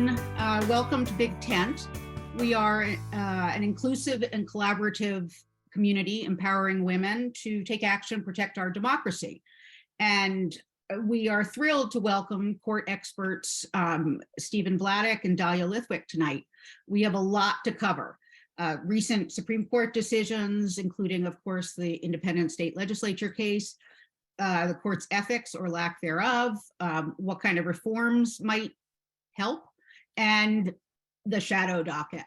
everyone. Welcome to BigTent. We are an inclusive and collaborative community empowering women to take action, protect our democracy. And we are thrilled to welcome court experts Stephen Vladeck and Dahlia Lithwick tonight. We have a lot to cover. Recent Supreme Court decisions, including, of course, the independent state legislature case, the court's ethics or lack thereof, what kind of reforms might help, and the shadow docket,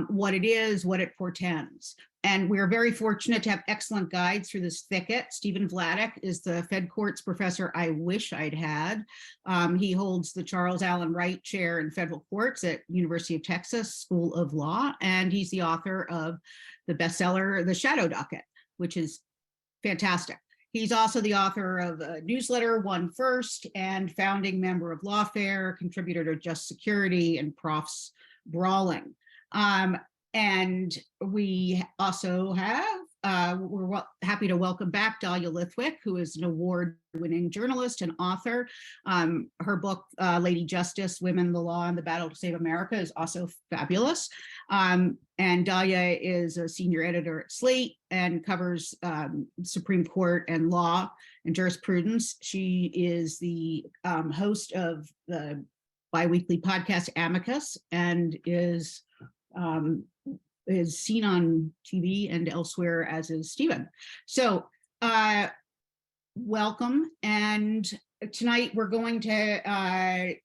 what it is, what it portends. And we're very fortunate to have excellent guides through this thicket. Stephen Vladeck is the Fed Courts professor I wish I'd had. He holds the Charles Allen Wright Chair in Federal Courts at University of Texas School of Law, and he's the author of the bestseller, The Shadow Docket, which is fantastic. He's also the author of a newsletter, One First, and founding member of Lawfare, contributor to Just Security and Profs Brawling. And we also have, we're happy to welcome back Dahlia Lithwick, who is an award-winning journalist and author. Her book, Lady Justice, Women, the Law, and the Battle to Save America is also fabulous. And Dahlia is a senior editor at Slate and covers Supreme Court and law and jurisprudence. She is the host of the biweekly podcast Amicus and is seen on TV and elsewhere, as is Stephen. So welcome. And tonight we're going to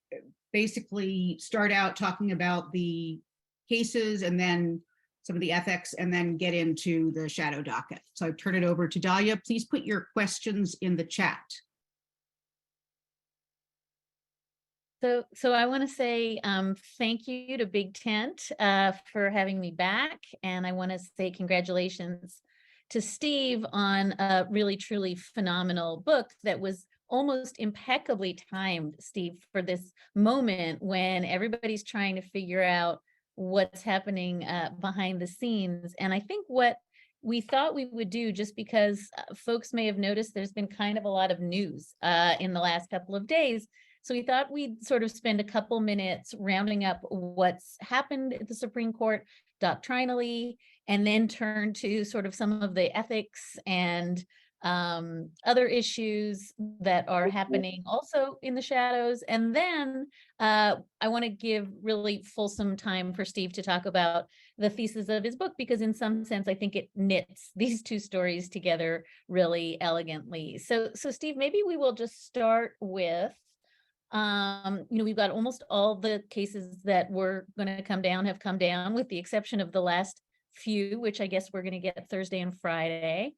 basically start out talking about the cases and then some of the ethics and then get into the shadow docket. So I turn it over to Dahlia. Please put your questions in the chat. So I want to say thank you to BigTent for having me back. And I want to say congratulations to Steve on a really, truly phenomenal book that was almost impeccably timed, Steve, for this moment when everybody's trying to figure out what's happening behind the scenes. And I think what we thought we would do, just because folks may have noticed there's been kind of a lot of news in the last couple of days. So we thought we'd sort of spend a couple minutes rounding up what's happened at the Supreme Court doctrinally, and then turn to sort of some of the ethics and other issues that are happening also in the shadows. And then I want to give really fulsome time for Steve to talk about the thesis of his book, because in some sense, I think it knits these two stories together really elegantly. So Steve, maybe we will just start with, we've got almost all the cases that were going to come down have come down, with the exception of the last few, which I guess we're going to get Thursday and Friday.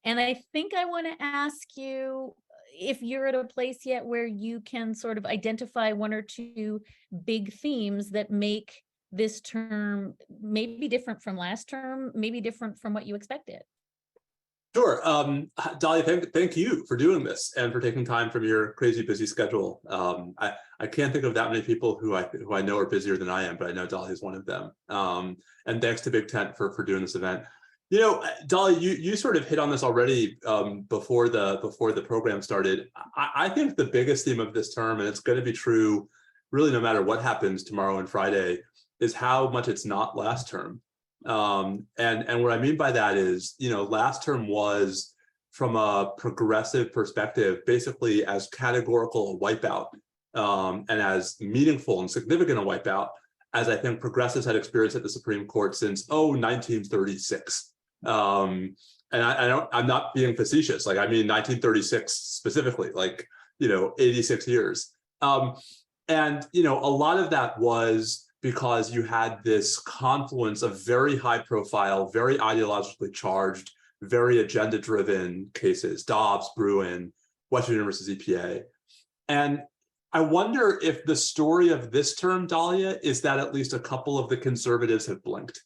And I think I want to ask you if you're at a place yet where you can sort of identify one or two big themes that make this term maybe different from last term, maybe different from what you expected. Sure. Dahlia, thank you for doing this and for taking time from your crazy busy schedule. I can't think of that many people who I know are busier than I am, but I know Dahlia is one of them. And thanks to BigTent for doing this event. You know, Dahlia, you sort of hit on this already before the program started. I think the biggest theme of this term, and it's going to be true really no matter what happens tomorrow and Friday, is how much it's not last term. And what I mean by that is, last term was, from a progressive perspective, basically as categorical a wipeout and as meaningful and significant a wipeout as I think progressives had experienced at the Supreme Court since 1936. And I'm not being facetious. Like, I mean 1936 specifically, 86 years. And a lot of that was because you had this confluence of very high profile, very ideologically charged, very agenda-driven cases, Dobbs, Bruen, Western University's EPA. And I wonder if the story of this term, Dahlia, is that at least a couple of the conservatives have blinked.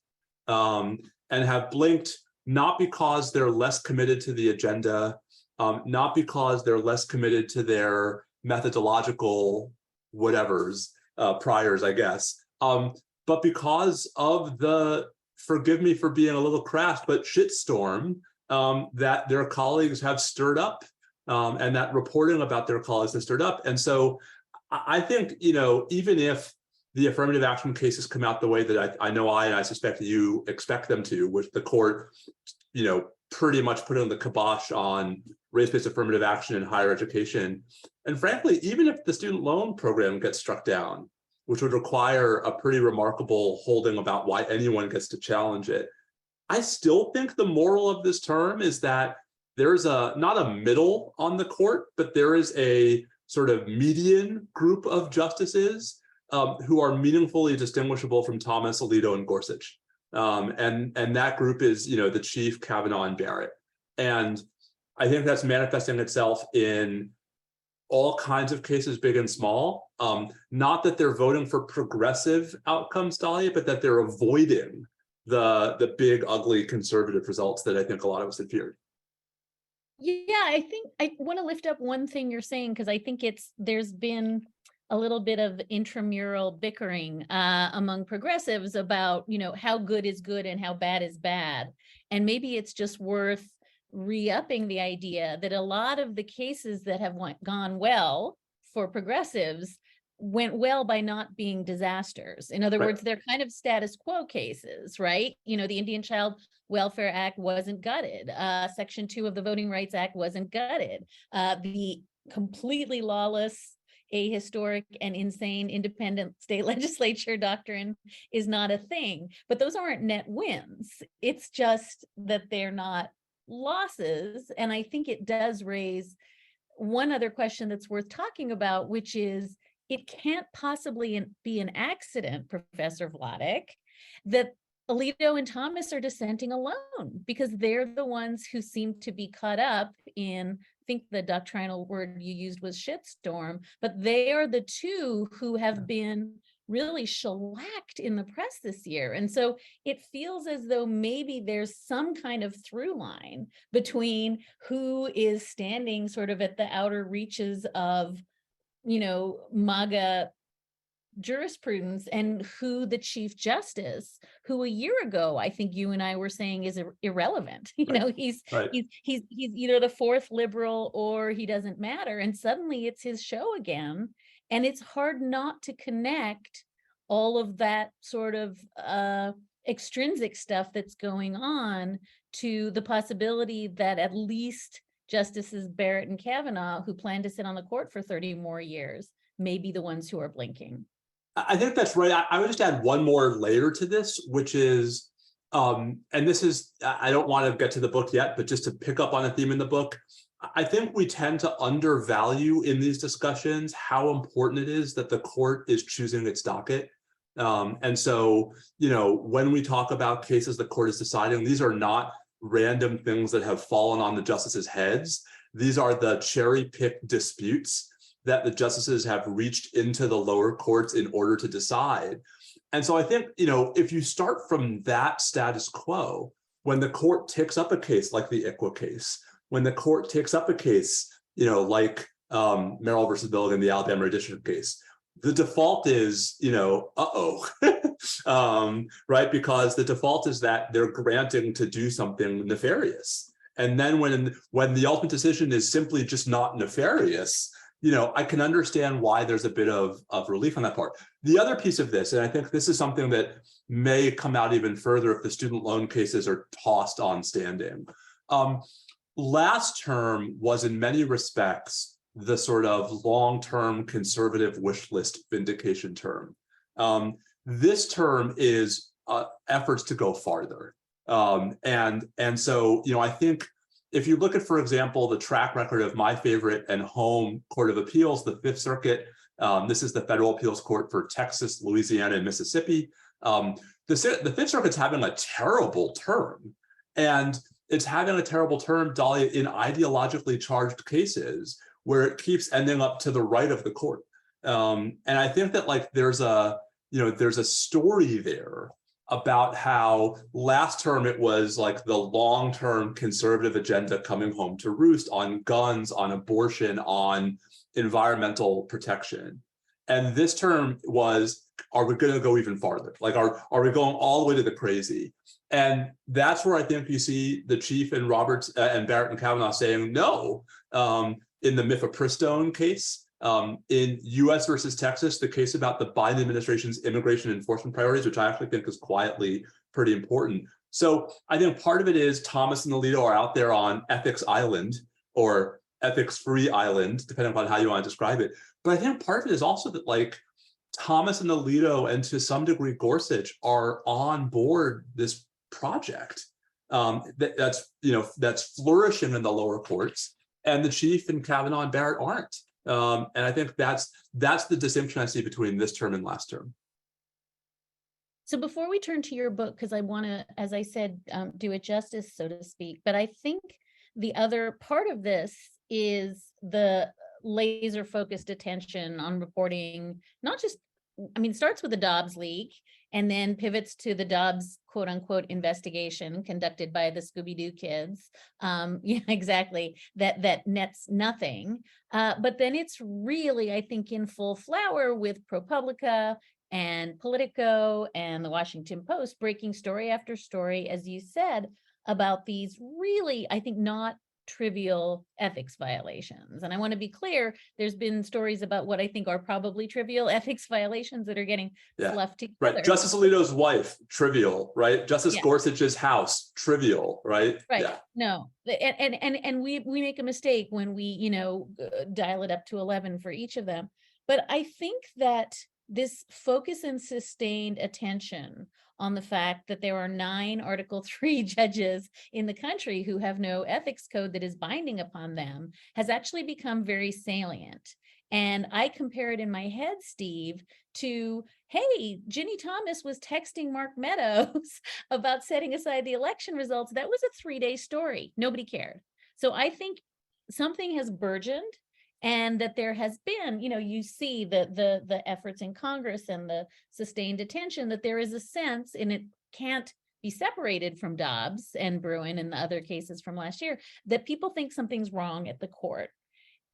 And have blinked not because they're less committed to the agenda, not because they're less committed to their methodological whatevers, priors, I guess, but because of the, forgive me for being a little crass, but shitstorm that their colleagues have stirred up, and that reporting about their colleagues has stirred up. And so I think, even if the affirmative action cases come out the way that I know and I suspect you expect them to, with the court, pretty much putting the kibosh on race-based affirmative action in higher education. And frankly, even if the student loan program gets struck down, which would require a pretty remarkable holding about why anyone gets to challenge it, I still think the moral of this term is that there's not a middle on the court, but there is a sort of median group of justices who are meaningfully distinguishable from Thomas, Alito, and Gorsuch. And that group is, the Chief, Kavanaugh, and Barrett. And I think that's manifesting itself in all kinds of cases, big and small. Not that they're voting for progressive outcomes, Dahlia, but that they're avoiding the big, ugly conservative results that I think a lot of us had feared. Yeah, I think I want to lift up one thing you're saying, because I think there's been a little bit of intramural bickering among progressives about, how good is good and how bad is bad. And maybe it's just worth re-upping the idea that a lot of the cases that have gone well for progressives went well by not being disasters. In other words, they're kind of status quo cases, right? The Indian Child Welfare Act wasn't gutted. Section 2 of the Voting Rights Act wasn't gutted. The completely lawless, ahistoric, and insane independent state legislature doctrine is not a thing. But those aren't net wins. It's just that they're not losses. And I think it does raise one other question that's worth talking about, which is, it can't possibly be an accident, Professor Vladeck, that Alito and Thomas are dissenting alone, because they're the ones who seem to be caught up in, I think the doctrinal word you used was shitstorm, but they are the two who have been really shellacked in the press this year. And so it feels as though maybe there's some kind of through line between who is standing sort of at the outer reaches of, MAGA jurisprudence, and who the Chief Justice, who a year ago I think you and I were saying is irrelevant. He's either the fourth liberal or he doesn't matter, and suddenly it's his show again. And it's hard not to connect all of that sort of extrinsic stuff that's going on to the possibility that at least Justices Barrett and Kavanaugh, who plan to sit on the court for 30 more years, may be the ones who are blinking. I think that's right. I would just add one more layer to this, which is, and this is, I don't want to get to the book yet, but just to pick up on a theme in the book, I think we tend to undervalue in these discussions how important it is that the court is choosing its docket. And so, when we talk about cases the court is deciding, these are not random things that have fallen on the justices' heads. These are the cherry-picked disputes that the justices have reached into the lower courts in order to decide. And so I think, if you start from that status quo, when the court takes up a case like the ICWA case, when the court takes up a case, like Merrill versus Billigan, the Alabama redistricting case, the default is, right? Because the default is that they're granting to do something nefarious. And then when the ultimate decision is simply just not nefarious, I can understand why there's a bit of relief on that part. The other piece of this, and I think this is something that may come out even further if the student loan cases are tossed on standing. Last term was in many respects the sort of long-term conservative wish list vindication term. This term is efforts to go farther. And so, I think if you look at, for example, the track record of my favorite and home court of appeals, the Fifth Circuit, this is the federal appeals court for Texas, Louisiana, and Mississippi. The Fifth Circuit's having a terrible term. And it's having a terrible term, Dahlia, in ideologically charged cases where it keeps ending up to the right of the court. And I think that there's a story there about how last term it was like the long-term conservative agenda coming home to roost on guns, on abortion, on environmental protection. And this term was, are we going to go even farther? Are we going all the way to the crazy? And that's where I think you see the Chief and Roberts and Barrett and Kavanaugh saying no. In the Mifepristone case, In US versus Texas, the case about the Biden administration's immigration enforcement priorities, which I actually think is quietly pretty important. So I think part of it is Thomas and Alito are out there on ethics island or ethics free island, depending upon how you want to describe it. But I think part of it is also that like Thomas and Alito and to some degree Gorsuch are on board this project that's flourishing in the lower courts, and the Chief and Kavanaugh and Barrett aren't. And I think that's the distinction I see between this term and last term. So before we turn to your book, because I want to, as I said, do it justice, so to speak, but I think the other part of this is the laser focused attention on reporting, not just, I mean, starts with the Dobbs leak and then pivots to the Dobbs quote unquote investigation conducted by the Scooby-Doo kids. Yeah, exactly. That nets nothing. But then it's really, I think, in full flower with ProPublica and Politico and the Washington Post breaking story after story, as you said, about these really, I think, not trivial ethics violations. And I want to be clear, there's been stories about what I think are probably trivial ethics violations that are getting fluffed together. Right. Justice Alito's wife, trivial, right? Justice Gorsuch's house, trivial, right? Right. Yeah. No. And we make a mistake when we, dial it up to 11 for each of them. But I think that this focus and sustained attention on the fact that there are 9 Article 3 judges in the country who have no ethics code that is binding upon them has actually become very salient. And I compare it in my head, Steve, to, hey, Ginny Thomas was texting Mark Meadows about setting aside the election results. That was a 3-day story. Nobody cared. So I think something has burgeoned, and that there has been, you see the efforts in Congress and the sustained attention, that there is a sense, and it can't be separated from Dobbs and Bruin and the other cases from last year, that people think something's wrong at the court.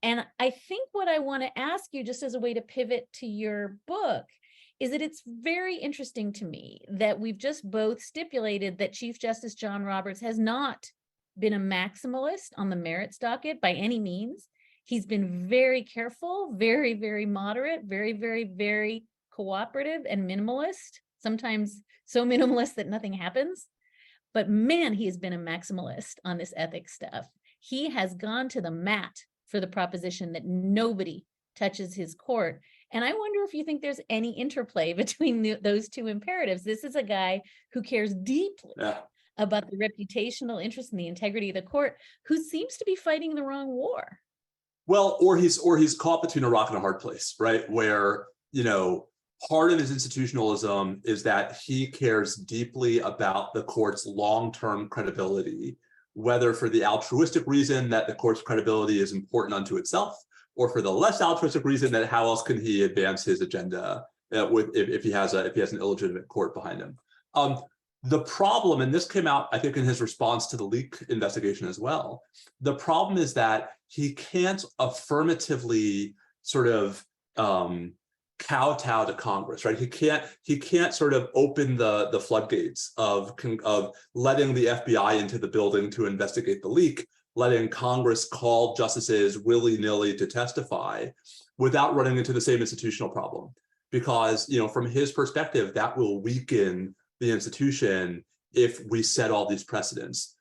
And I think what I want to ask you, just as a way to pivot to your book, is that it's very interesting to me that we've just both stipulated that Chief Justice John Roberts has not been a maximalist on the merits docket by any means. He's been very careful, very, very moderate, very, very, very cooperative and minimalist, sometimes so minimalist that nothing happens. But man, he has been a maximalist on this ethics stuff. He has gone to the mat for the proposition that nobody touches his court. And I wonder if you think there's any interplay between those two imperatives. This is a guy who cares deeply about the reputational interest and the integrity of the court, who seems to be fighting the wrong war. Well, or he's caught between a rock and a hard place, right? Where, part of his institutionalism is that he cares deeply about the court's long-term credibility, whether for the altruistic reason that the court's credibility is important unto itself, or for the less altruistic reason that how else can he advance his agenda if he has an illegitimate court behind him. The problem, and this came out, I think, in his response to the leak investigation as well, the problem is that he can't affirmatively sort of kowtow to Congress, right? He can't sort of open the floodgates of letting the FBI into the building to investigate the leak, letting Congress call justices willy-nilly to testify without running into the same institutional problem. Because, from his perspective, that will weaken the institution if we set all these precedents.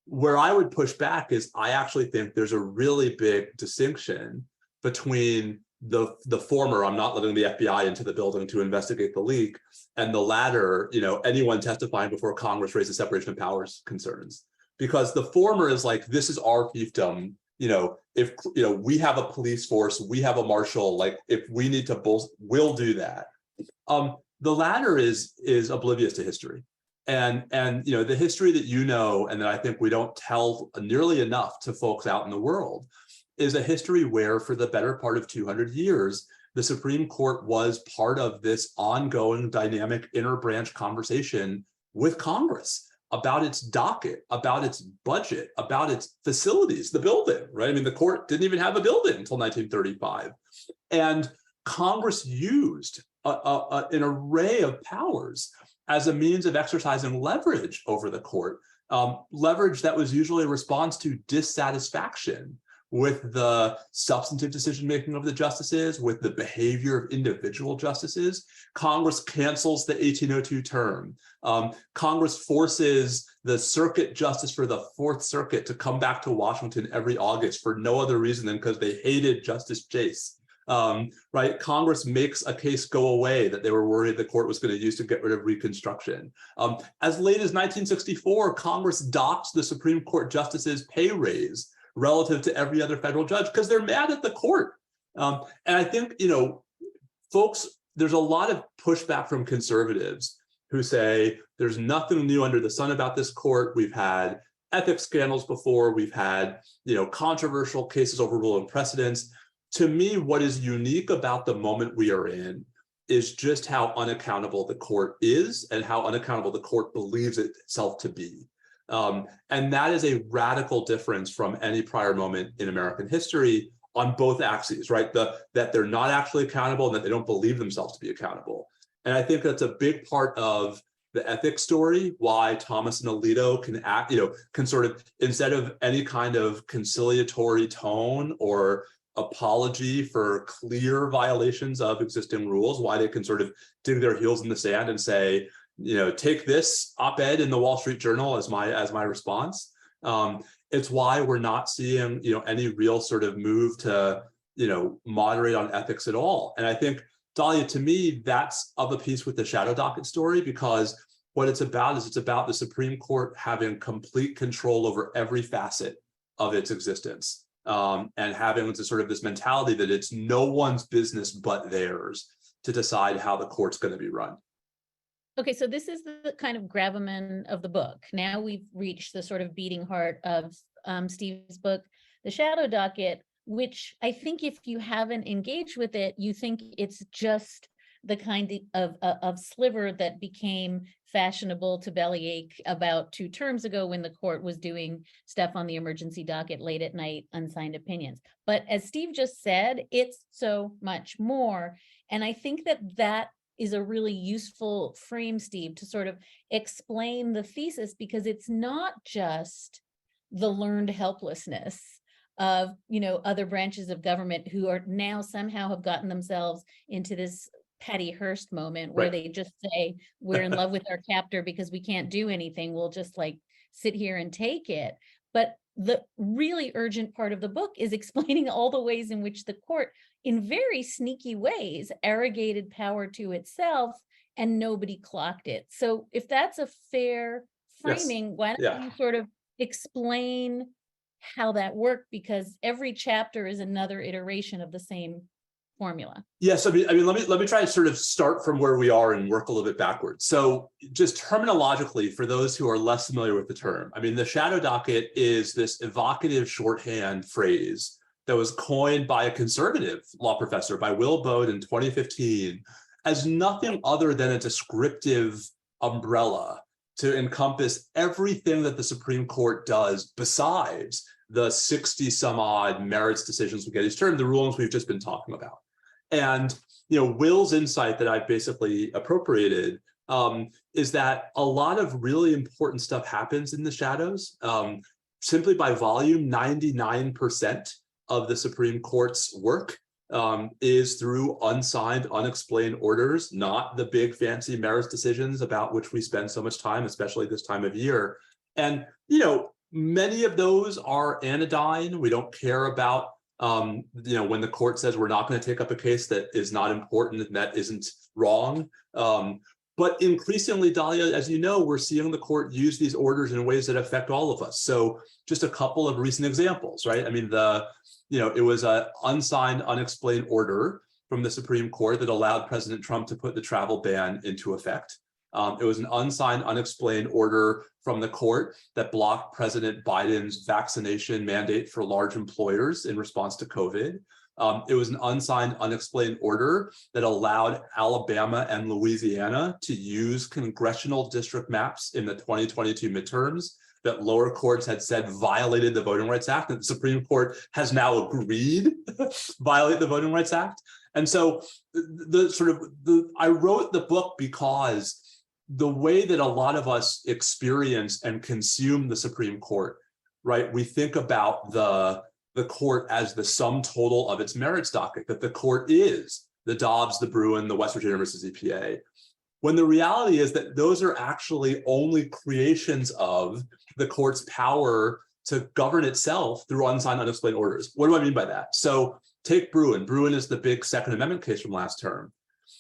Where I would push back is I actually think there's a really big distinction between the former, I'm not letting the FBI into the building to investigate the leak, and the latter, anyone testifying before Congress raises separation of powers concerns. Because the former is like, this is our fiefdom. If we have a police force, we have a marshal, like if we need to we'll do that. The latter is oblivious to history. And the history that and that I think we don't tell nearly enough to folks out in the world is a history where for the better part of 200 years, the Supreme Court was part of this ongoing dynamic interbranch conversation with Congress about its docket, about its budget, about its facilities, the building, right? I mean, the court didn't even have a building until 1935. And Congress used an array of powers as a means of exercising leverage over the court, leverage that was usually a response to dissatisfaction with the substantive decision-making of the justices, with the behavior of individual justices. Congress cancels the 1802 term. Congress forces the circuit justice for the Fourth Circuit to come back to Washington every August for no other reason than because they hated Justice Chase. Right? Congress makes a case go away that they were worried the court was going to use to get rid of Reconstruction. As late as 1964, Congress docks the Supreme Court justices' pay raise relative to every other federal judge because they're mad at the court. And I think, folks, there's a lot of pushback from conservatives who say there's nothing new under the sun about this court. We've had ethics scandals before. We've had, controversial cases overruling precedents. To me, what is unique about the moment we are in is just how unaccountable the court is and how unaccountable the court believes itself to be. And that is a radical difference from any prior moment in American history on both axes, right? That they're not actually accountable and that they don't believe themselves to be accountable. And I think that's a big part of the ethics story, why Thomas and Alito can act, can sort of, instead of any kind of conciliatory tone or apology for clear violations of existing rules, why they can sort of dig their heels in the sand and say, take this op-ed in the Wall Street Journal as my response. It's why we're not seeing, any real sort of move to, moderate on ethics at all. And I think, Dahlia, to me, that's of a piece with the shadow docket story, because what it's about is it's about the Supreme Court having complete control over every facet of its existence, and having this mentality that it's no one's business but theirs to decide how the court's going to be run. Okay, so this is the kind of gravamen of the book. Now we've reached the sort of beating heart of Steve's book, The Shadow Docket, which I think if you haven't engaged with it, you think it's just the kind of sliver that became fashionable to bellyache about 2 terms ago when the court was doing stuff on the emergency docket late at night, unsigned opinions. But as Steve just said, it's so much more. And I think that is a really useful frame, Steve, to sort of explain the thesis, because it's not just the learned helplessness of, other branches of government who are now somehow have gotten themselves into this Patty Hearst moment where they just say, we're in love with our captor because we can't do anything. We'll just sit here and take it. But the really urgent part of the book is explaining all the ways in which the court, in very sneaky ways, arrogated power to itself and nobody clocked it. So if that's a fair framing, why don't you sort of explain how that worked? Because every chapter is another iteration of the same formula. Yes, I mean, let me try to sort of start from where we are and work a little bit backwards. So just terminologically, for those who are less familiar with the term, the shadow docket is this evocative shorthand phrase that was coined by a conservative law professor, by Will Bode, in 2015, as nothing other than a descriptive umbrella to encompass everything that the Supreme Court does besides the 60 some odd merits decisions we get each term, the rulings we've just been talking about. And Will's insight that I've basically appropriated is that a lot of really important stuff happens in the shadows. Simply by volume, 99% of the Supreme Court's work is through unsigned, unexplained orders, not the big fancy merits decisions about which we spend so much time, especially this time of year. And many of those are anodyne. We don't care about when the court says we're not going to take up a case that is not important and that isn't wrong. But increasingly, Dahlia, as you know, we're seeing the court use these orders in ways that affect all of us. So just a couple of recent examples, right? It was an unsigned, unexplained order from the Supreme Court that allowed President Trump to put the travel ban into effect. It was an unsigned, unexplained order from the court that blocked President Biden's vaccination mandate for large employers in response to COVID. It was an unsigned, unexplained order that allowed Alabama and Louisiana to use congressional district maps in the 2022 midterms that lower courts had said violated the Voting Rights Act, and the Supreme Court has now agreed violate the Voting Rights Act. And so I wrote the book because the way that a lot of us experience and consume the Supreme Court, right? We think about the the court as the sum total of its merits docket, that the court is the Dobbs, the Bruin, the West Virginia versus EPA, when the reality is that those are actually only creations of the court's power to govern itself through unsigned, unexplained orders. What do I mean by that? So take Bruin. Bruin is the big Second Amendment case from last term.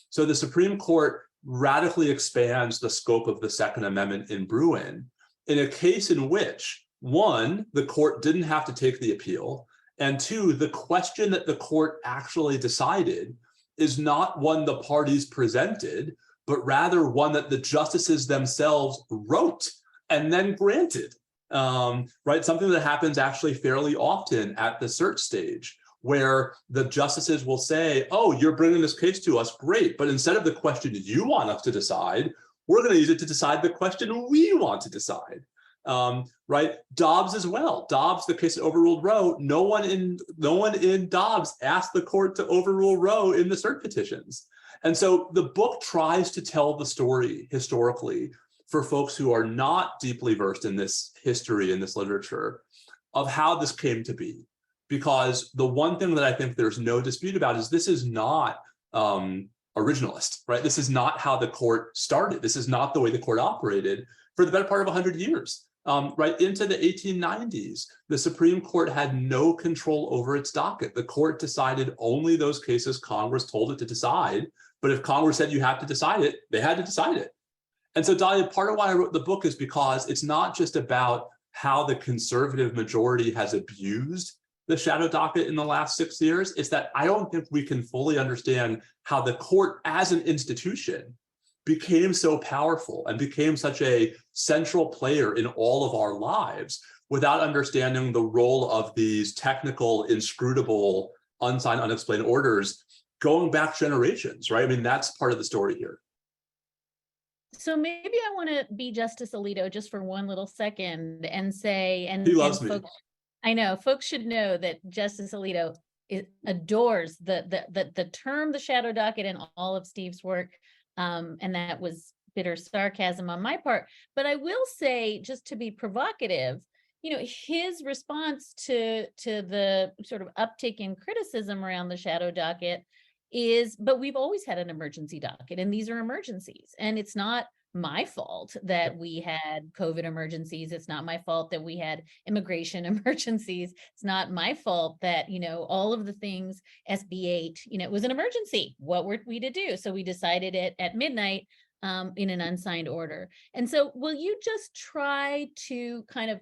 So the Supreme Court radically expands the scope of the Second Amendment in Bruin in a case in which, one, the court didn't have to take the appeal, and two, the question that the court actually decided is not one the parties presented, but rather one that the justices themselves wrote and then granted, right? Something that happens actually fairly often at the cert stage, where the justices will say, oh, you're bringing this case to us, great, but instead of the question you want us to decide, we're going to use it to decide the question we want to decide, right? Dobbs as well. Dobbs, the case that overruled Roe, no one in Dobbs asked the court to overrule Roe in the cert petitions. And so the book tries to tell the story historically for folks who are not deeply versed in this history, in this literature, of how this came to be. Because the one thing that I think there's no dispute about is this is not originalist, right? This is not how the court started. This is not the way the court operated for the better part of 100 years. Right into the 1890s, the Supreme Court had no control over its docket. The court decided only those cases Congress told it to decide. But if Congress said you have to decide it, they had to decide it. And so, Dahlia, part of why I wrote the book is because it's not just about how the conservative majority has abused the shadow docket in the last 6 years. It's that I don't think we can fully understand how the court as an institution became so powerful and became such a central player in all of our lives without understanding the role of these technical, inscrutable, unsigned, unexplained orders going back generations, right? I mean, that's part of the story here. So maybe I want to be Justice Alito just for one little second and say, He loves me. Folks, I know folks should know that Justice Alito adores the term the shadow docket and all of Steve's work. And that was bitter sarcasm on my part. But I will say, just to be provocative, you know, his response to the sort of uptick in criticism around the shadow docket is, but we've always had an emergency docket, and these are emergencies. And it's not my fault that we had COVID emergencies. It's not my fault that we had immigration emergencies. It's not my fault that, you know, all of the things, SB 8, you know, it was an emergency. What were we to do? So we decided it at midnight in an unsigned order. And so will you just try to kind of,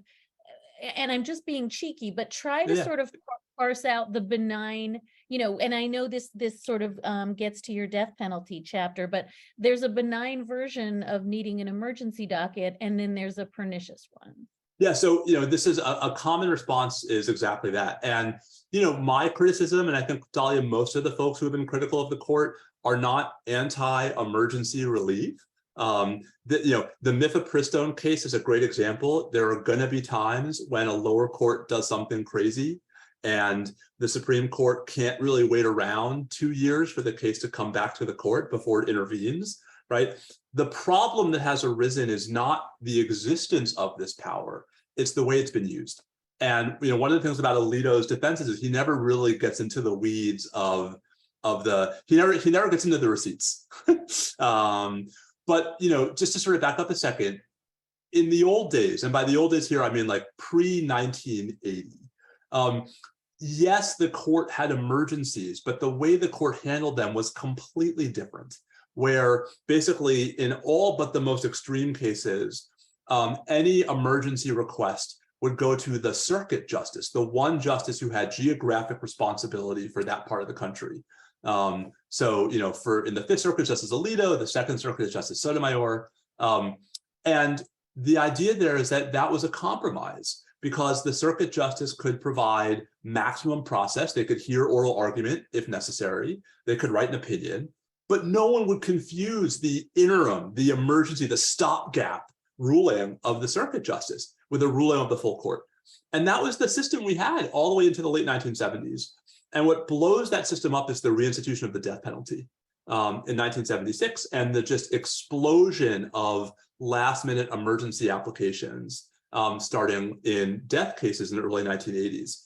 and I'm just being cheeky, but try to sort of parse out the benign, you know, and I know this sort of gets to your death penalty chapter, but there's a benign version of needing an emergency docket, and then there's a pernicious one. Yeah, so, you know, this is a common response is exactly that. And, you know, my criticism, and I think, Dahlia, most of the folks who have been critical of the court are not anti-emergency relief. You know, the mifepristone case is a great example. There are going to be times when a lower court does something crazy, and the Supreme Court can't really wait around 2 years for the case to come back to the court before it intervenes, right? The problem that has arisen is not the existence of this power, it's the way it's been used. And, you know, one of the things about Alito's defenses is he never really gets into the weeds of he never gets into the receipts. But, you know, just to sort of back up a second, in the old days, and by the old days here, I mean like pre-1980, yes, the court had emergencies, but the way the court handled them was completely different, where basically in all but the most extreme cases, any emergency request would go to the circuit justice, the one justice who had geographic responsibility for that part of the country. So, you know, in the Fifth Circuit, Justice Alito, the Second Circuit is Justice Sotomayor. And the idea there is that that was a compromise, because the circuit justice could provide maximum process. They could hear oral argument if necessary. They could write an opinion, but no one would confuse the interim, the emergency, the stopgap ruling of the circuit justice with a ruling of the full court. And that was the system we had all the way into the late 1970s. And what blows that system up is the reinstitution of the death penalty in 1976 and the just explosion of last-minute emergency applications starting in death cases in the early 1980s.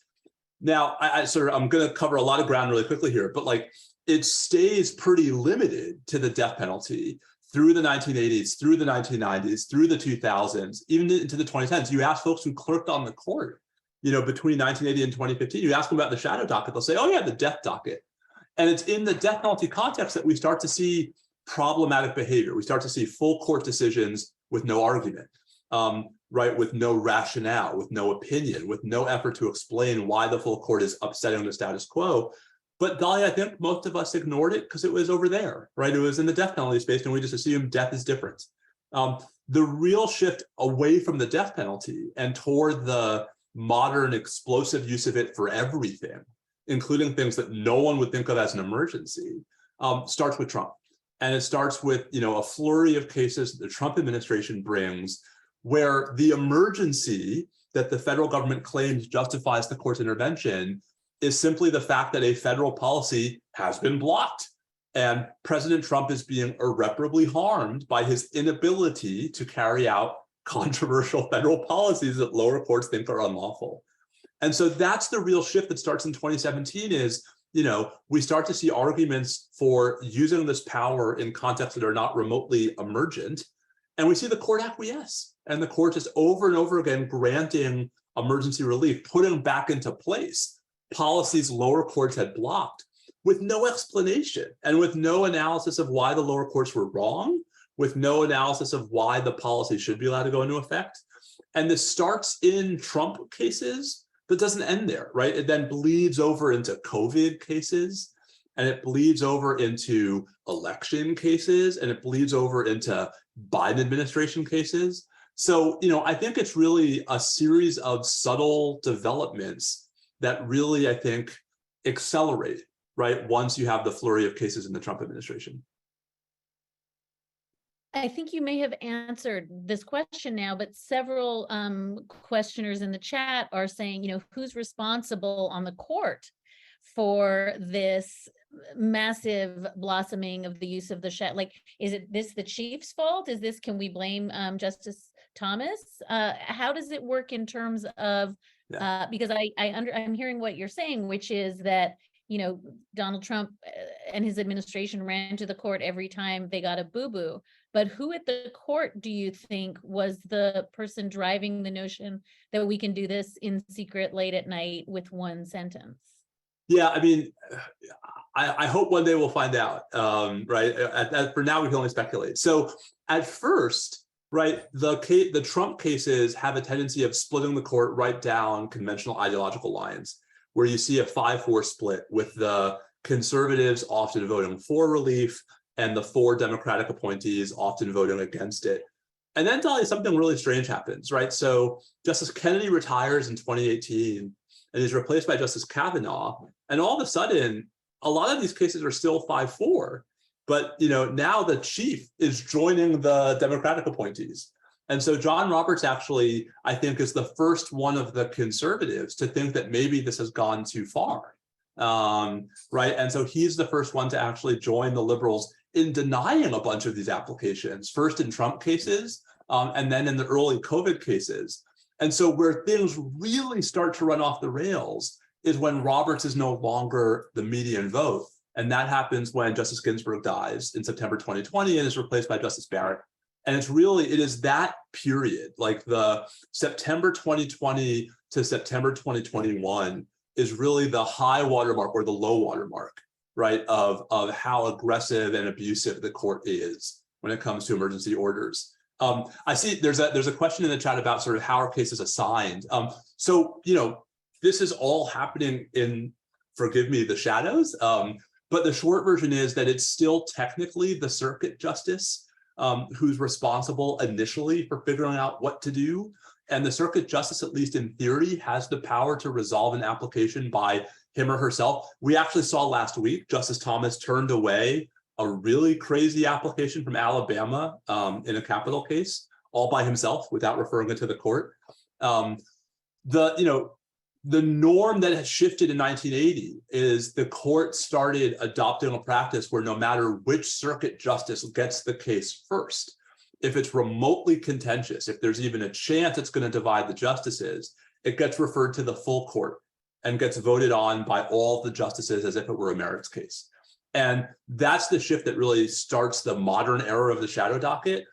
Now, I'm going to cover a lot of ground really quickly here, but like it stays pretty limited to the death penalty through the 1980s, through the 1990s, through the 2000s, even into the 2010s. You ask folks who clerked on the court, between 1980 and 2015, you ask them about the shadow docket, they'll say, oh yeah, the death docket. And it's in the death penalty context that we start to see problematic behavior. We start to see full court decisions with no argument, right? With no rationale, with no opinion, with no effort to explain why the full court is upsetting the status quo. But Dahlia, I think most of us ignored it because it was over there, right? It was in the death penalty space, and we just assumed death is different. The real shift away from the death penalty and toward the modern explosive use of it for everything, including things that no one would think of as an emergency, starts with Trump. And it starts with, a flurry of cases that the Trump administration brings where the emergency that the federal government claims justifies the court's intervention is simply the fact that a federal policy has been blocked. And President Trump is being irreparably harmed by his inability to carry out controversial federal policies that lower courts think are unlawful. And so that's the real shift that starts in 2017 is, we start to see arguments for using this power in contexts that are not remotely emergent. And we see the court acquiesce. And the court is over and over again granting emergency relief, putting back into place policies lower courts had blocked with no explanation and with no analysis of why the lower courts were wrong, with no analysis of why the policy should be allowed to go into effect. And this starts in Trump cases, but doesn't end there, right? It then bleeds over into COVID cases, and it bleeds over into election cases, and it bleeds over into Biden administration cases. So, I think it's really a series of subtle developments that really, I think, accelerate, right, once you have the flurry of cases in the Trump administration. I think you may have answered this question now, but several questioners in the chat are saying, who's responsible on the court for this massive blossoming of the use of the shadow? Like, is this the chief's fault? Can we blame Justice Thomas? How does it work in terms of, because I'm hearing what you're saying, which is that, Donald Trump and his administration ran to the court every time they got a boo-boo. But who at the court do you think was the person driving the notion that we can do this in secret late at night with one sentence? Yeah, I mean, I hope one day we'll find out, right? For now, we can only speculate. So at first, right, the Trump cases have a tendency of splitting the court right down conventional ideological lines, where you see a 5-4 split with the conservatives often voting for relief and the 4 Democratic appointees often voting against it. And then, Dahlia, something really strange happens, right? So Justice Kennedy retires in 2018 and is replaced by Justice Kavanaugh. And all of a sudden, a lot of these cases are still 5-4. But now the chief is joining the Democratic appointees. And so John Roberts actually, I think, is the first one of the conservatives to think that maybe this has gone too far, right? And so he's the first one to actually join the liberals in denying a bunch of these applications, first in Trump cases, and then in the early COVID cases. And so where things really start to run off the rails is when Roberts is no longer the median vote. And that happens when Justice Ginsburg dies in September 2020 and is replaced by Justice Barrett. And it is that period, like the September 2020 to September 2021 is really the high watermark or the low watermark, right, of how aggressive and abusive the court is when it comes to emergency orders. I see there's a question in the chat about sort of how are cases assigned. So, this is all happening in, forgive me, the shadows. But the short version is that it's still technically the circuit justice who's responsible initially for figuring out what to do. And the circuit justice, at least in theory, has the power to resolve an application by him or herself. We actually saw last week, Justice Thomas turned away a really crazy application from Alabama in a capital case, all by himself without referring it to the court. The norm that has shifted in 1980 is the court started adopting a practice where no matter which circuit justice gets the case first, if it's remotely contentious, if there's even a chance it's going to divide the justices, it gets referred to the full court. and gets voted on by all the justices as if it were a merits case. And that's the shift that really starts the modern era of the shadow docket,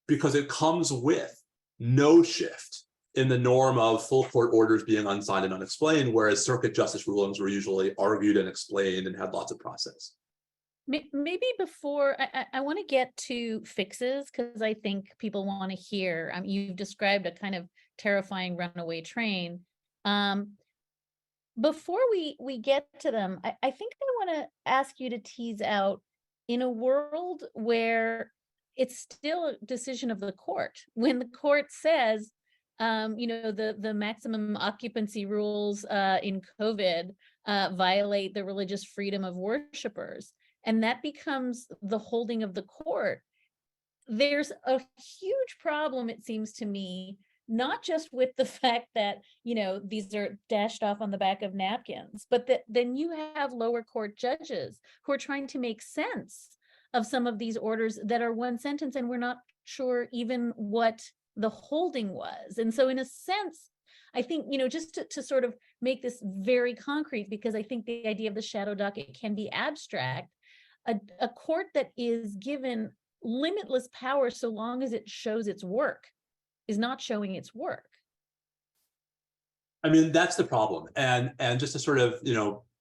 because it comes with no shift in the norm of full court orders being unsigned and unexplained, whereas circuit justice rulings were usually argued and explained and had lots of process. Maybe before I want to get to fixes, because I think people want to hear, you've described a kind of terrifying runaway train. Before we get to them, I think I want to ask you to tease out, in a world where it's still a decision of the court, when the court says, the maximum occupancy rules in COVID violate the religious freedom of worshipers, and that becomes the holding of the court, there's a huge problem, it seems to me, not just with the fact that, these are dashed off on the back of napkins, but that then you have lower court judges who are trying to make sense of some of these orders that are one sentence, and we're not sure even what the holding was. And so in a sense, I think, just to sort of make this very concrete, because I think the idea of the shadow docket can be abstract, a court that is given limitless power so long as it shows its work is not showing its work. I mean, that's the problem. And just to sort of,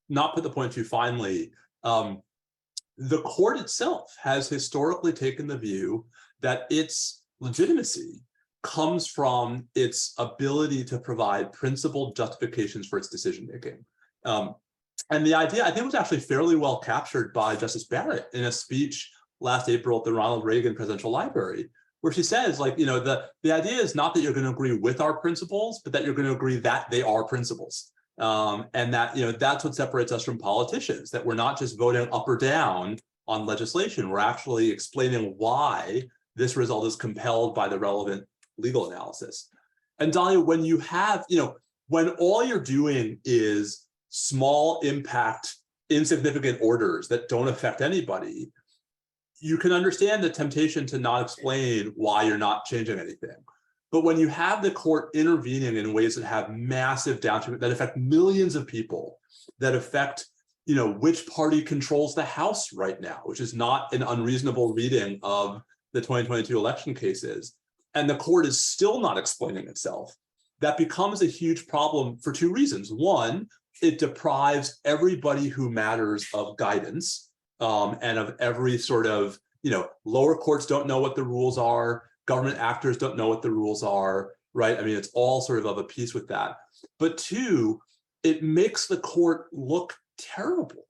not put the point too finely, the court itself has historically taken the view that its legitimacy comes from its ability to provide principled justifications for its decision-making. And the idea, I think, was actually fairly well captured by Justice Barrett in a speech last April at the Ronald Reagan Presidential Library, where she says, the idea is not that you're going to agree with our principles, but that you're going to agree that they are principles. And that, that's what separates us from politicians, that we're not just voting up or down on legislation. We're actually explaining why this result is compelled by the relevant legal analysis. And Dahlia, when you have, when all you're doing is small impact, insignificant orders that don't affect anybody, you can understand the temptation to not explain why you're not changing anything. But when you have the court intervening in ways that have massive downstream, that affect millions of people, that affect, which party controls the House right now, which is not an unreasonable reading of the 2022 election cases, and the court is still not explaining itself, that becomes a huge problem for two reasons. One, it deprives everybody who matters of guidance, and of every sort of, lower courts don't know what the rules are, government actors don't know what the rules are, right? I mean, it's all sort of a piece with that. But two, it makes the court look terrible,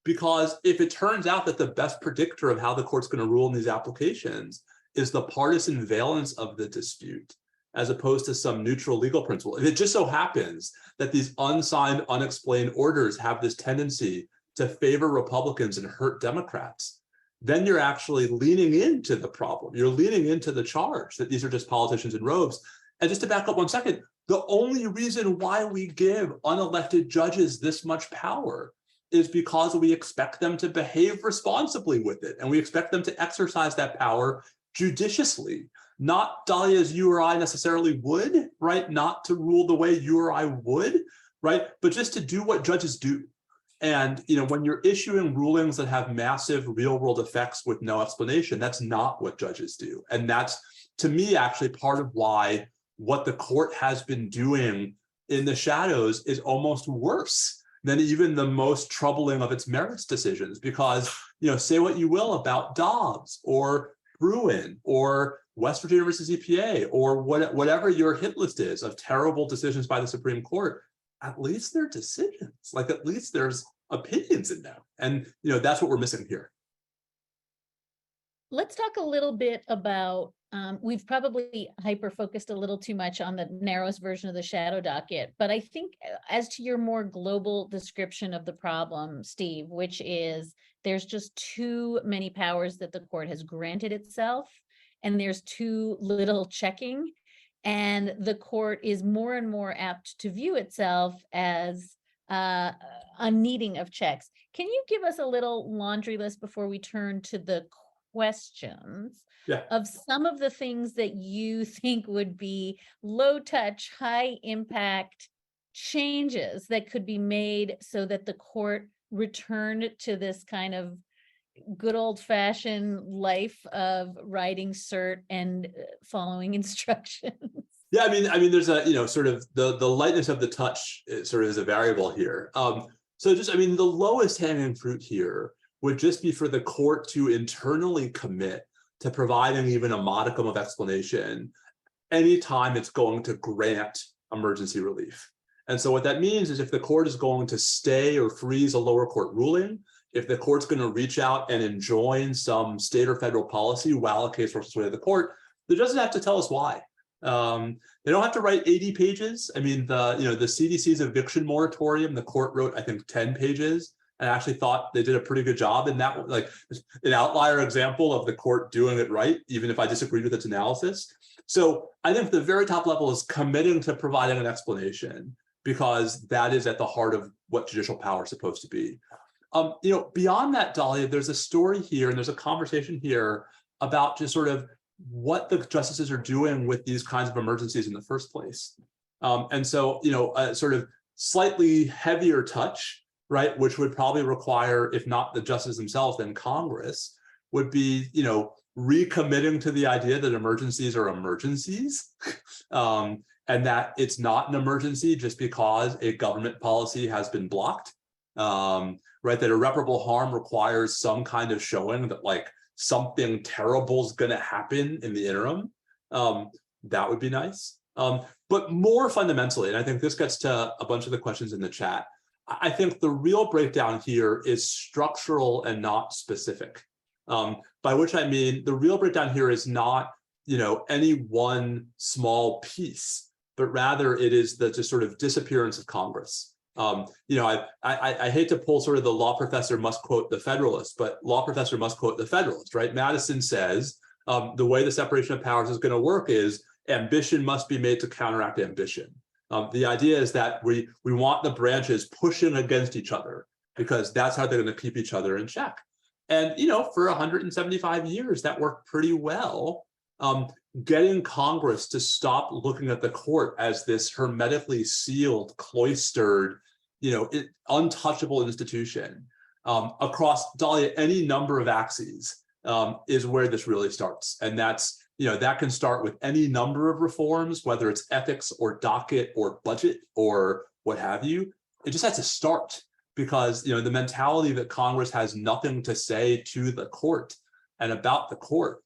because if it turns out that the best predictor of how the court's going to rule in these applications is the partisan valence of the dispute, as opposed to some neutral legal principle, if it just so happens that these unsigned, unexplained orders have this tendency to favor Republicans and hurt Democrats, then you're actually leaning into the problem. You're leaning into the charge that these are just politicians in robes. And just to back up 1 second, the only reason why we give unelected judges this much power is because we expect them to behave responsibly with it. And we expect them to exercise that power judiciously, not, Dahlia, as you or I necessarily would, right? Not to rule the way you or I would, right? But just to do what judges do. And, when you're issuing rulings that have massive real world effects with no explanation, that's not what judges do. And that's, to me, actually part of why what the court has been doing in the shadows is almost worse than even the most troubling of its merits decisions. Because, say what you will about Dobbs or Bruin or West Virginia versus EPA or whatever your hit list is of terrible decisions by the Supreme Court, at least they're decisions. At least there's opinions in them. And, that's what we're missing here. Let's talk a little bit about, we've probably hyper-focused a little too much on the narrowest version of the shadow docket, but I think as to your more global description of the problem, Steve, which is there's just too many powers that the court has granted itself, and there's too little checking, and the court is more and more apt to view itself as unneeding of checks. Can you give us a little laundry list before we turn to the questions of some of the things that you think would be low touch, high impact changes that could be made so that the court returned to this kind of good old-fashioned life of writing cert and following instructions? Yeah, I mean, there's a, sort of the lightness of the touch sort of is a variable here. So just, the lowest hanging fruit here would just be for the court to internally commit to providing even a modicum of explanation anytime it's going to grant emergency relief. And so what that means is if the court is going to stay or freeze a lower court ruling, if the court's going to reach out and enjoin some state or federal policy while a case works its way to the court, it doesn't have to tell us why. They don't have to write 80 pages. I mean, the CDC's eviction moratorium, the court wrote, I think, 10 pages. And I actually thought they did a pretty good job in that, like an outlier example of the court doing it right, even if I disagreed with its analysis. So I think the very top level is committing to providing an explanation, because that is at the heart of what judicial power is supposed to be. Beyond that, Dahlia, there's a story here and there's a conversation here about just sort of what the justices are doing with these kinds of emergencies in the first place. And so, a sort of slightly heavier touch, right, which would probably require, if not the justices themselves, then Congress, would be, recommitting to the idea that emergencies are emergencies, and that it's not an emergency just because a government policy has been blocked, right, that irreparable harm requires some kind of showing that, like, something terrible is going to happen in the interim. That would be nice. But more fundamentally, and I think this gets to a bunch of the questions in the chat, I think the real breakdown here is structural and not specific. By which I mean the real breakdown here is not, any one small piece, but rather it is the just sort of disappearance of Congress. I hate to pull sort of the law professor must quote the Federalist, but law professor must quote the Federalist, right? Madison says the way the separation of powers is going to work is ambition must be made to counteract ambition. The idea is that we want the branches pushing against each other because that's how they're going to keep each other in check. And, for 175 years, that worked pretty well. Getting Congress to stop looking at the court as this hermetically sealed, cloistered, untouchable institution across, Dahlia, any number of axes is where this really starts. And that's, that can start with any number of reforms, whether it's ethics or docket or budget or what have you. It just has to start because, the mentality that Congress has nothing to say to the court and about the court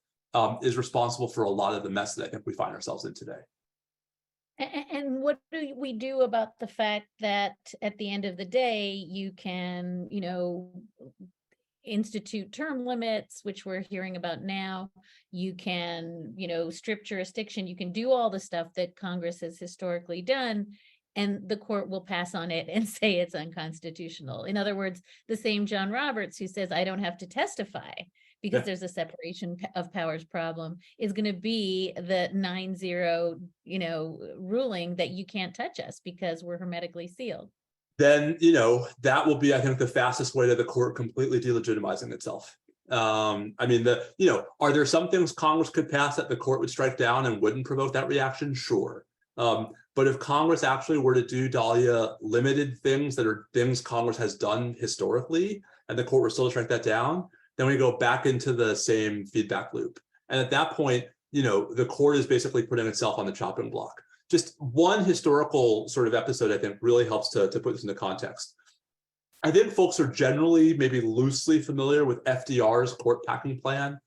is responsible for a lot of the mess that I think we find ourselves in today. And what do we do about the fact that at the end of the day, you can, institute term limits, which we're hearing about now. You can, strip jurisdiction. You can do all the stuff that Congress has historically done, and the court will pass on it and say it's unconstitutional. In other words, the same John Roberts who says, I don't have to testify because there's a separation of powers problem is going to be the 9-0, ruling that you can't touch us because we're hermetically sealed. Then, that will be, I think, the fastest way to the court completely delegitimizing itself. Are there some things Congress could pass that the court would strike down and wouldn't provoke that reaction? Sure. But if Congress actually were to do, Dahlia, limited things that are things Congress has done historically, and the court were still to strike that down, then we go back into the same feedback loop. And at that point, the court is basically putting itself on the chopping block. Just one historical sort of episode, I think, really helps to put this into context. I think folks are generally maybe loosely familiar with FDR's court packing plan.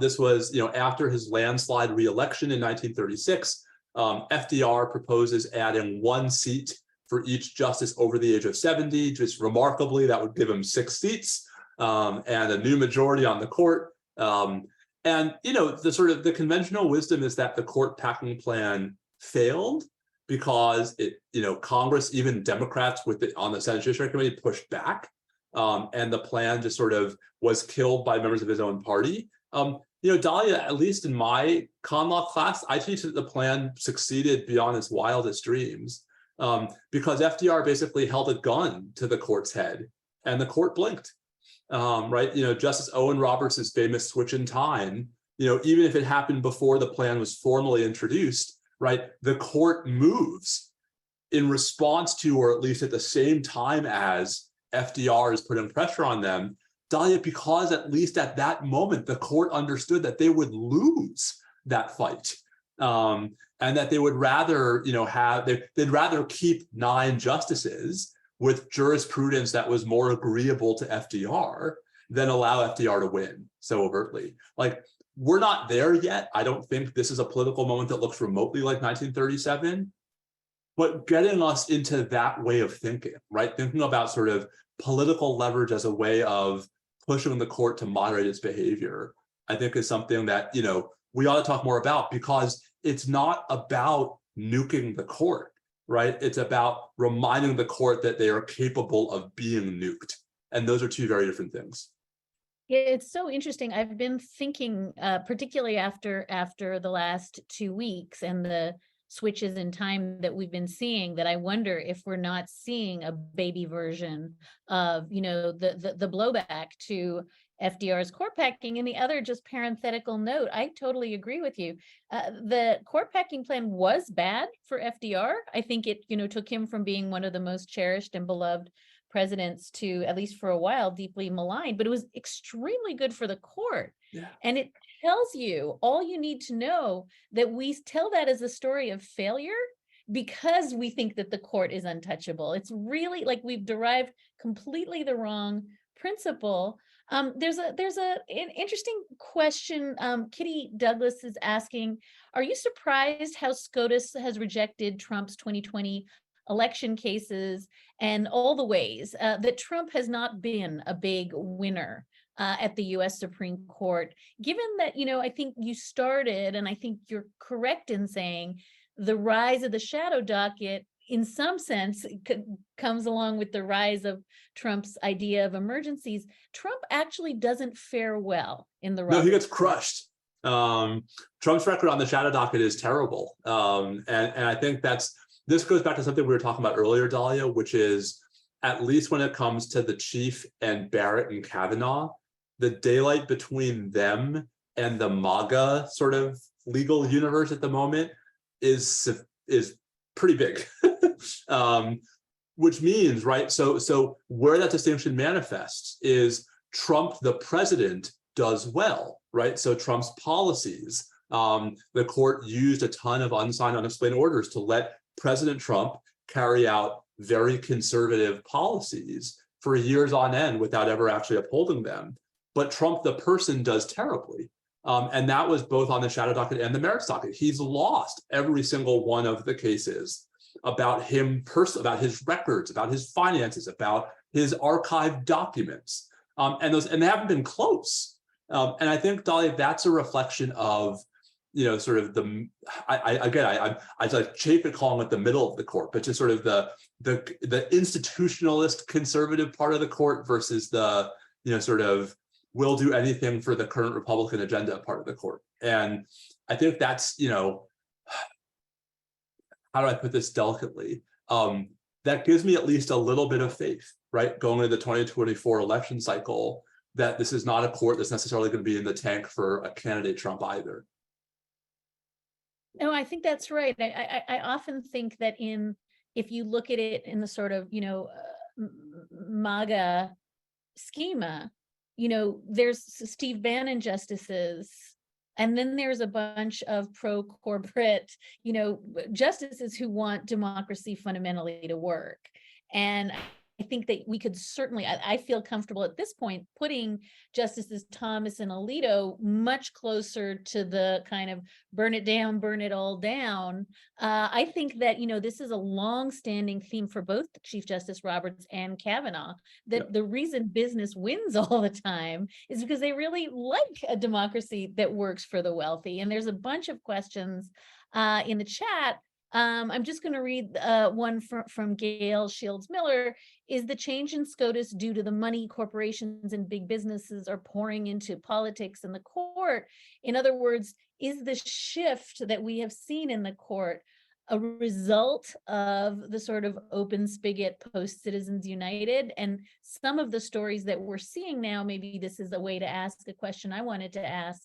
This was, after his landslide re-election in 1936, FDR proposes adding 1 seat for each justice over the age of 70. Just remarkably, that would give him 6 seats and a new majority on the court. The conventional wisdom is that the court packing plan failed because Congress, even Democrats on the Senate Judiciary Committee, pushed back, and the plan just sort of was killed by members of his own party. Dahlia, at least in my con law class, I teach that the plan succeeded beyond its wildest dreams because FDR basically held a gun to the court's head and the court blinked. Right? Justice Owen Roberts' famous switch in time, even if it happened before the plan was formally introduced, right? The court moves in response to, or at least at the same time as FDR is putting pressure on them, Dahlia, because at least at that moment, the court understood that they would lose that fight. And that they would rather, they'd rather keep 9 justices with jurisprudence that was more agreeable to FDR than allow FDR to win so overtly. Like, we're not there yet. I don't think this is a political moment that looks remotely like 1937, but getting us into that way of thinking, right? Thinking about sort of political leverage as a way of pushing the court to moderate its behavior, I think is something that, we ought to talk more about, because it's not about nuking the court, right? It's about reminding the court that they are capable of being nuked. And those are 2 very different things. It's so interesting. I've been thinking, particularly after the last 2 weeks and the switches in time that we've been seeing, that I wonder if we're not seeing a baby version of, the blowback to FDR's court packing. And the other just parenthetical note, I totally agree with you. The court packing plan was bad for FDR. I think it, took him from being one of the most cherished and beloved presidents to, at least for a while, deeply maligned, but it was extremely good for the court. Yeah. And it tells you all you need to know, that we tell that as a story of failure because we think that the court is untouchable. It's really like we've derived completely the wrong principle. There's an interesting question. Kitty Douglas is asking, are you surprised how SCOTUS has rejected Trump's 2020 election cases and all the ways that Trump has not been a big winner at the US Supreme Court, given that, I think you started, and I think you're correct in saying, the rise of the shadow docket in some sense comes along with the rise of Trump's idea of emergencies. Trump actually doesn't fare well in the No, he gets crushed. Trump's record on the shadow docket is terrible. And I think this goes back to something we were talking about earlier, Dahlia, which is, at least when it comes to the Chief and Barrett and Kavanaugh, the daylight between them and the MAGA sort of legal universe at the moment is pretty big. Which means, right, so where that distinction manifests is Trump, the president, does well, right? So Trump's policies, the court used a ton of unsigned, unexplained orders to let President Trump carry out very conservative policies for years on end without ever actually upholding them. But Trump, the person, does terribly. And that was both on the shadow docket and the merits docket. He's lost every single one of the cases about him personally, about his records, about his finances, about his archived documents. And they haven't been close. And I think, Dahlia, that's a reflection of, sort of I like chafe at calling it the middle of the court, but just sort of the institutionalist conservative part of the court versus the, sort of will do anything for the current Republican agenda part of the court. And I think that's, how do I put this delicately? That gives me at least a little bit of faith, right? Going into the 2024 election cycle, that this is not a court that's necessarily going to be in the tank for a candidate Trump either. No, I think that's right. I often think that if you look at it in the sort of, MAGA schema, there's Steve Bannon justices, and then there's a bunch of pro-corporate, justices who want democracy fundamentally to work. And I think that we could certainly, I feel comfortable at this point putting Justices Thomas and Alito much closer to the kind of burn it down, burn it all down. I think that, this is a long-standing theme for both Chief Justice Roberts and Kavanaugh, that the reason business wins all the time is because they really like a democracy that works for the wealthy. And there's a bunch of questions in the chat. I'm just going to read one from Gail Shields Miller. Is the change in SCOTUS due to the money corporations and big businesses are pouring into politics and the court? In other words, is the shift that we have seen in the court a result of the sort of open spigot post Citizens United? And some of the stories that we're seeing now, maybe this is a way to ask a question I wanted to ask,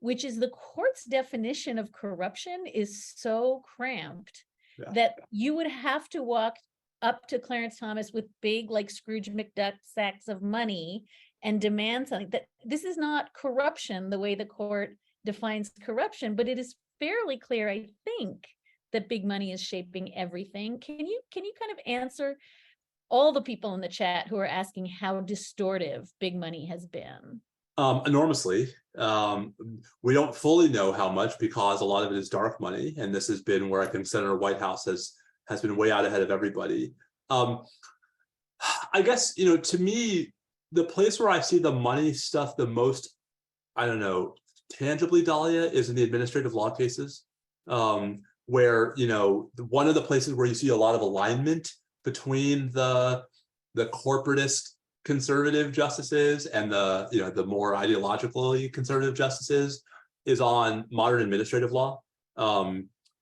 which is the court's definition of corruption is so cramped Yeah. that you would have to walk up to Clarence Thomas with big, like Scrooge McDuck sacks of money and demand something. That this is not corruption the way the court defines corruption, but it is fairly clear, I think, that big money is shaping everything. Can you kind of answer all the people in the chat who are asking how distortive big money has been? Enormously. We don't fully know how much because a lot of it is dark money, and this has been where I think Senator Whitehouse has been way out ahead of everybody. I guess, you know, to me, the place where I see the money stuff the most, I don't know, tangibly, Dahlia, is in the administrative law cases, where, you know, one of the places where you see a lot of alignment between the corporatist conservative justices and the, you know, the more ideologically conservative justices is on modern administrative law,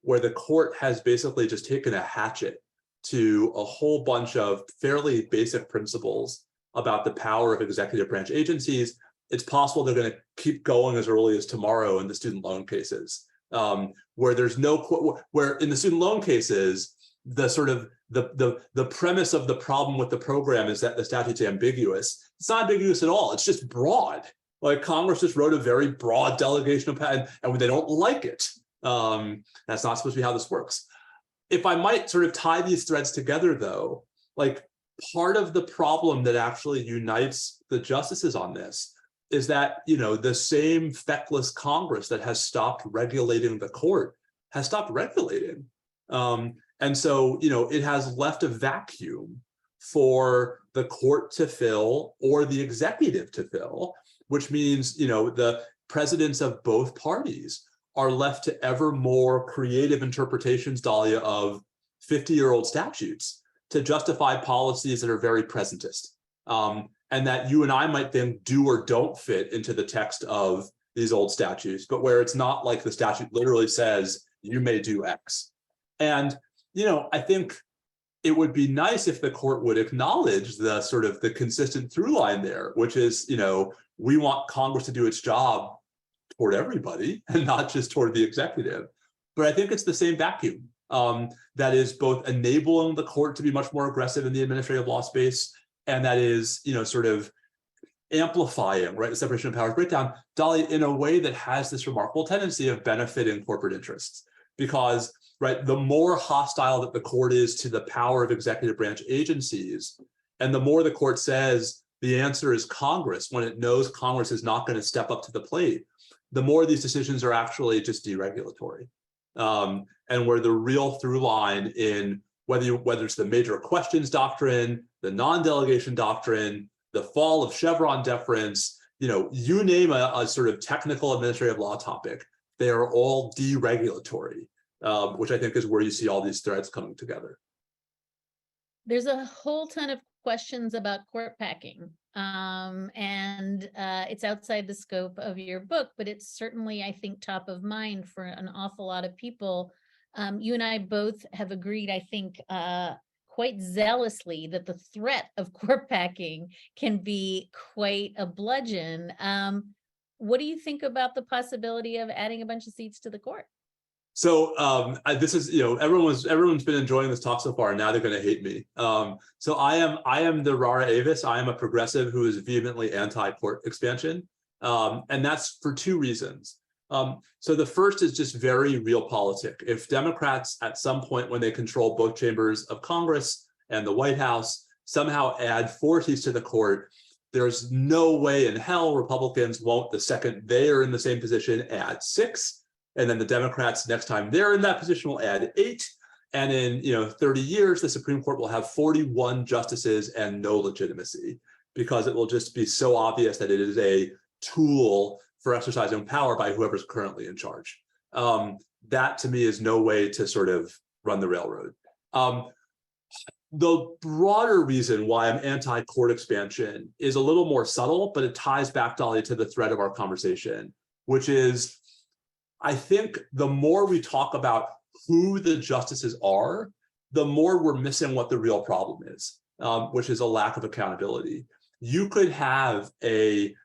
where the court has basically just taken a hatchet to a whole bunch of fairly basic principles about the power of executive branch agencies. It's possible they're going to keep going as early as tomorrow in the student loan cases, where there's no, where in the student loan cases, the sort of the premise of the problem with the program is that the statute's ambiguous. It's not ambiguous at all. It's just broad. Like Congress just wrote a very broad delegation of power, and when they don't like it, that's not supposed to be how this works. If I might sort of tie these threads together, though, like part of the problem that actually unites the justices on this is that, you know, the same feckless Congress that has stopped regulating the court has stopped regulating. And so, you know, it has left a vacuum for the court to fill or the executive to fill, which means, you know, the presidents of both parties are left to ever more creative interpretations, Dahlia, of 50-year-old statutes to justify policies that are very presentist, and that you and I might think do or don't fit into the text of these old statutes, but where it's not like the statute literally says you may do X. And, you know, I think it would be nice if the court would acknowledge the sort of the consistent through line there, which is, you know, we want Congress to do its job toward everybody and not just toward the executive. But I think it's the same vacuum that is both enabling the court to be much more aggressive in the administrative law space, and that is, you know, sort of amplifying, right, the separation of powers breakdown, Dahlia, in a way that has this remarkable tendency of benefiting corporate interests. Because, right, the more hostile that the court is to the power of executive branch agencies, and the more the court says the answer is Congress when it knows Congress is not going to step up to the plate, the more these decisions are actually just deregulatory. And where the real through line in whether it's the major questions doctrine, the non-delegation doctrine, the fall of Chevron deference, you know, you name a sort of technical administrative law topic, they are all deregulatory, which I think is where you see all these threads coming together. There's a whole ton of questions about court packing, and it's outside the scope of your book, but it's certainly, I think, top of mind for an awful lot of people. You and I both have agreed, I think, quite zealously that the threat of court packing can be quite a bludgeon. What do you think about the possibility of adding a bunch of seats to the court? So this is, you know, everyone's been enjoying this talk so far, and now they're going to hate me. So I am the rara avis. I am a progressive who is vehemently anti-court expansion, and that's for two reasons. So the first is just very realpolitik. If Democrats at some point when they control both chambers of Congress and the White House somehow add 4 seats to the court, there's no way in hell Republicans won't, the second they are in the same position, add 6. And then the Democrats, next time they're in that position, will add 8. And in, you know, 30 years, the Supreme Court will have 41 justices and no legitimacy, because it will just be so obvious that it is a tool for exercising power by whoever's currently in charge. That to me is no way to sort of run the railroad. The broader reason why I'm anti-court expansion is a little more subtle, but it ties back, Dahlia, to the thread of our conversation, which is, I think the more we talk about who the justices are, the more we're missing what the real problem is, which is a lack of accountability. You could have a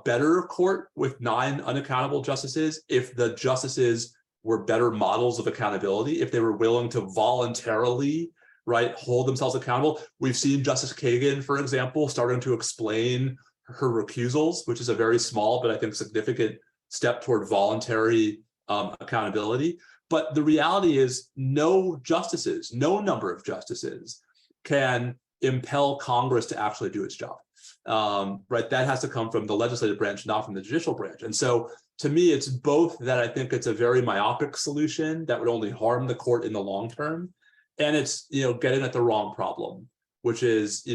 better court with 9 unaccountable justices if the justices were better models of accountability, if they were willing to voluntarily, right, hold themselves accountable. We've seen Justice Kagan, for example, starting to explain her recusals, which is a very small but I think significant step toward voluntary accountability. But the reality is no number of justices can impel Congress to actually do its job. Right, that has to come from the legislative branch, not from the judicial branch. And so to me, it's both that I think it's a very myopic solution that would only harm the court in the long term. And it's, getting at the wrong problem, which is,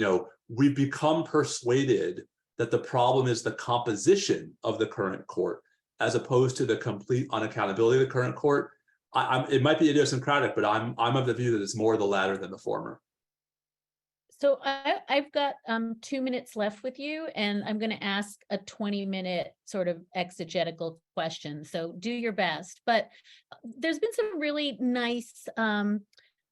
we've become persuaded that the problem is the composition of the current court, as opposed to the complete unaccountability of the current court. It might be idiosyncratic, but I'm of the view that it's more the latter than the former. So I've got 2 minutes left with you, and I'm going to ask a 20-minute sort of exegetical question. So do your best. But there's been some really nice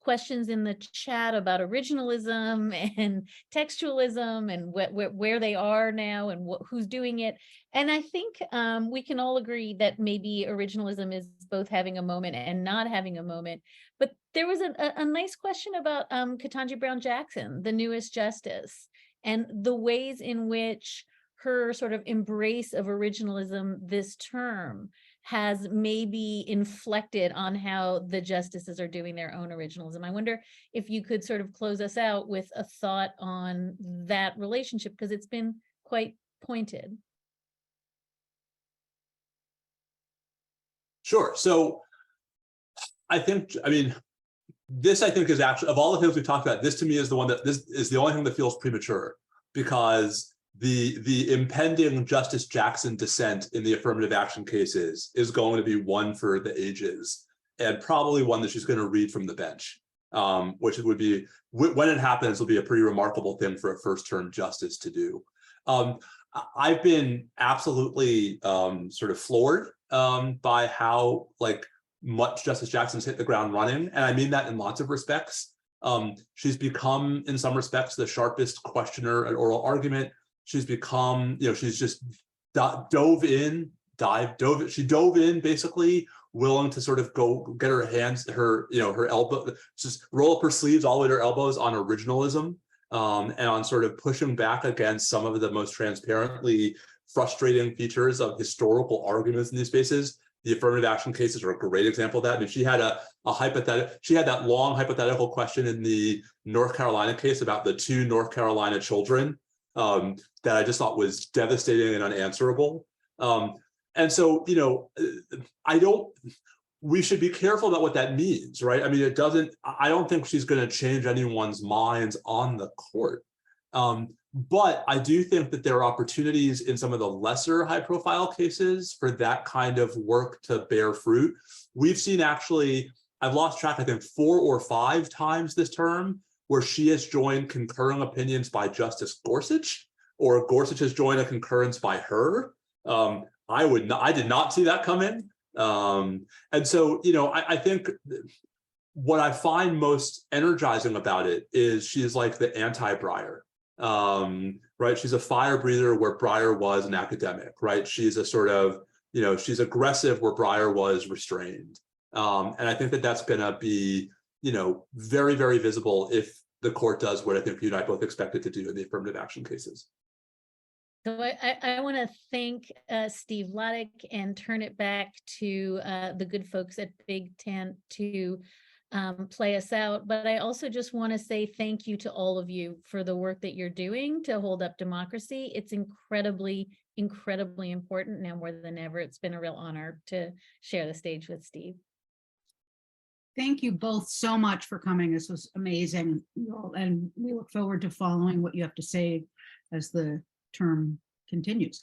questions in the chat about originalism and textualism and where they are now and who's doing it. And I think we can all agree that maybe originalism is both having a moment and not having a moment. But there was a nice question about Ketanji Brown Jackson, the newest justice, and the ways in which her sort of embrace of originalism this term has maybe inflected on how the justices are doing their own originalism. I wonder if you could sort of close us out with a thought on that relationship, because it's been quite pointed. Sure. So this I think is actually, of all the things we've talked about, this to me is this is the only thing that feels premature, because the impending Justice Jackson dissent in the affirmative action cases is going to be one for the ages, and probably one that she's going to read from the bench, which would be, when it happens, will be a pretty remarkable thing for a first-term justice to do. I've been absolutely sort of floored by how much Justice Jackson's hit the ground running, and I mean that in lots of respects. She's become, in some respects, the sharpest questioner at oral argument. She's become, she's just dove in basically, willing to sort of go get her hands, her elbow, just roll up her sleeves all the way to her elbows on originalism, and on sort of pushing back against some of the most transparently frustrating features of historical arguments in these spaces. The affirmative action cases are a great example of that. I mean, she had that long hypothetical question in the North Carolina case about the 2 North Carolina children that I just thought was devastating and unanswerable. And so, we should be careful about what that means, right? I mean, I don't think she's going to change anyone's minds on the court. But I do think that there are opportunities in some of the lesser high profile cases for that kind of work to bear fruit. We've seen, actually, I've lost track, I think 4 or 5 times this term, where she has joined concurring opinions by Justice Gorsuch, or Gorsuch has joined a concurrence by her. I did not see that coming. And so, I think what I find most energizing about it is she's like the anti-Breyer. Right? She's a fire breather where Breyer was an academic, right? She's a sort of, she's aggressive where Breyer was restrained. And I think that that's going to be, very, very visible if the court does what I think you and I both expect it to do in the affirmative action cases. So I want to thank Steve Vladeck and turn it back to the good folks at BigTent to play us out. But I also just want to say thank you to all of you for the work that you're doing to hold up democracy. It's incredibly, incredibly important now more than ever. It's been a real honor to share the stage with Steve. Thank you both so much for coming. This was amazing. And we look forward to following what you have to say as the term continues.